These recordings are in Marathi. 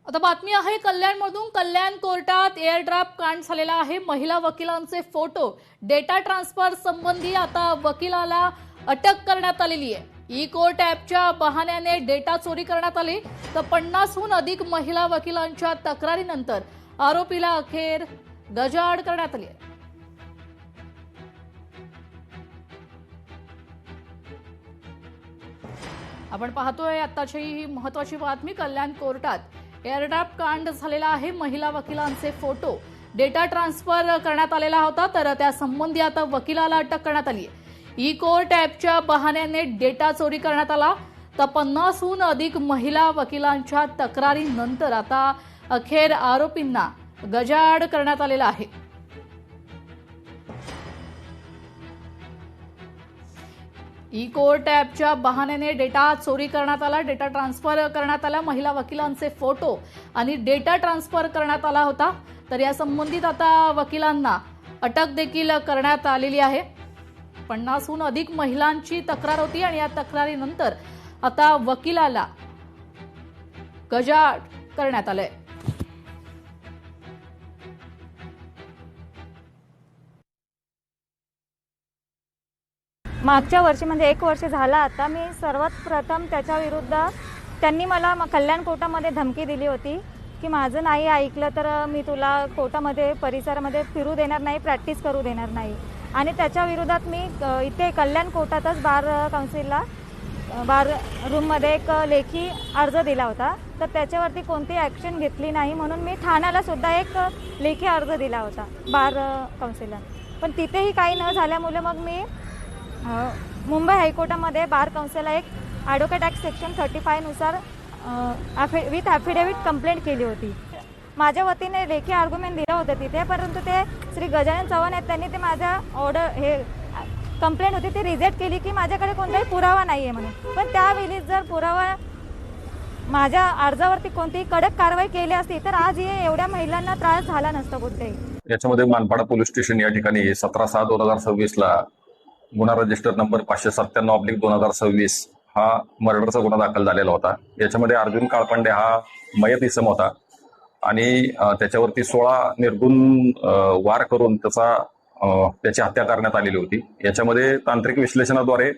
आता बातमी आहे कल्याणमधून। कल्याण कोर्टात एअर ड्राफ्ट कांड झालेला आहे। महिला वकिलांचे फोटो डेटा ट्रान्सफर संबंधी आता वकिलाला अटक करण्यात आलेली आहे। ई कोर्ट ॲपच्या बहाण्याने डेटा चोरी करण्यात आली। तर 50हून अधिक महिला वकिलांच्या तक्रारीनंतर आरोपीला अखेर गजाआड करण्यात आली आहे। आपण पाहतोय आताची ही महत्त्वाची बातमी। कल्याण कोर्टात एअरड्राफ्ट कांड झालेला आहे। महिला वकिलांचे फोटो डेटा ट्रान्सफर करण्यात आलेला होता, तर त्या संबंधी आता वकिलाला अटक करण्यात आली आहे। ई कोर्ट ॲपच्या बहाण्याने डेटा चोरी करण्यात आला। तर 50हून अधिक महिला वकिलांच्या तक्रारीनंतर आता अखेर आरोपींना गजाआड करण्यात आलेला आहे। ई कोर्ट ॲपच्या बहाण्याने डेटा चोरी करण्यात आला, डेटा ट्रान्सफर करण्यात आला। महिला वकिलांचे फोटो आणि डेटा ट्रान्सफर करण्यात आला होता। तर या संबंधित आता वकिलांना अटक देखील करण्यात आलेली आहे। 50हून अधिक महिलांची तक्रार होती आणि या तक्रारीनंतर आता वकिलाला गजाआड करण्यात आलंय। मागच्या वर्षी म्हणजे 1 वर्ष झाला आता मी सर्वात प्रथम त्याच्या विरुद्ध त्यांनी मला कल्याण कोर्टामध्ये धमकी दिली होती की माझं नाही ऐकलं तर मी तुला कोर्टामध्ये परिसरामध्ये फिरू देणार नाही, प्रॅक्टिस करू देणार नाही। आणि त्याच्या विरोधात मी इथे कल्याण कोर्टातच बार काउन्सिलला बार रूममध्ये एक लेखी अर्ज दिला होता। तर त्याच्यावरती कोणती ॲक्शन घेतली नाही, म्हणून मी ठाण्याला सुद्धा एक लेखी अर्ज दिला होता बार काउन्सिलला। पण तिथेही काही न झाल्यामुळे मग मी मुंबई हायकोर्टामध्ये बार काउन्सिलला एक ॲडव्होकेट ॲक्ट सेक्शन 35 नुसार विथ ॲफिडेव्हिट कंप्लेंट केली होती। माझ्या वतीने लेखी आर्ग्युमेंट दिलं होतं तिथे, परंतु ते श्री गजानन चव्हाण आहेत त्यांनी ते माझ्या ऑर्डर हे कंप्लेंट होती ती रिजेक्ट केली की माझ्याकडे कोणताही पुरावा नाही आहे म्हणून। पण त्यावेळी जर पुरावा माझ्या अर्जावरती कोणतीही कडक कारवाई केली असती तर आज हे एवढ्या महिलांना त्रास झाला नसता कुठेही। याच्यामध्ये मानपाडा पोलीस स्टेशन या ठिकाणी 17/6/2026 गुन्हा रजिस्टर नंबर 597/2026 हा मर्डरचा गुन्हा दाखल झालेला होता। याच्यामध्ये अर्जुन काळपांडे हा मयत इसम होता आणि त्याच्यावरती 16 निर्गुण वार करून त्याची हत्या करण्यात आलेली होती। याच्यामध्ये तांत्रिक विश्लेषणाद्वारे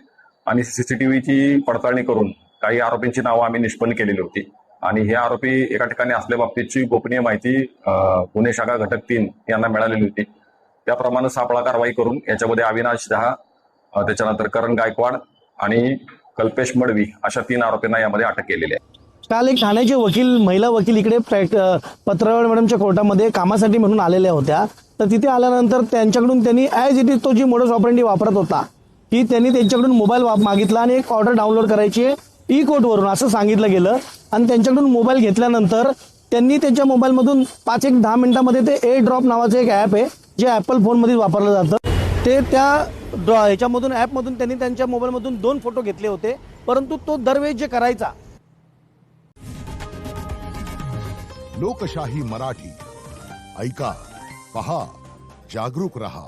आणि सीसीटीव्हीची पडताळणी करून काही आरोपींची नावं आम्ही निष्पन्न केलेली होती आणि हे आरोपी एका ठिकाणी असल्याबाबतीची गोपनीय माहिती गुन्हे शाखा घटक 3 यांना मिळालेली होती। त्याप्रमाणे सापळा कारवाई करून याच्यामध्ये अविनाश दहा, त्याच्यानंतर करण गायकवाड आणि कल्पेश मडवी अशा 3 आरोपींना यामध्ये अटक केलेली आहे। काल एक ठाण्याचे वकील महिला वकील इकडे पत्रवाड मॅडमच्या कोर्टामध्ये कामासाठी म्हणून आलेल्या होत्या। तर तिथे आल्यानंतर त्यांच्याकडून त्यांनी ॲज इट इज तो जी मोडस ऑपरेंडी वापरत होता की त्यांनी त्यांच्याकडून मोबाईल मागितला आणि एक ऑर्डर डाउनलोड करायची ई कोर्टवरून असं सांगितलं गेलं आणि त्यांच्याकडून मोबाईल घेतल्यानंतर त्यांनी त्यांच्या मोबाईलमधून 5-10 मिनिटांमध्ये ते एअर ड्रॉप नावाचं एक ॲप आहे जे ॲपल फोनमध्ये वापरलं जातं, ते त्या ह्याच्यामधून ॲपमधून त्यांनी त्यांच्या मोबाईलमधून 2 फोटो घेतले होते। परंतु तो दरवेळेस जे करायचा। लोकशाही मराठी ऐका, पहा, जागरूक रहा।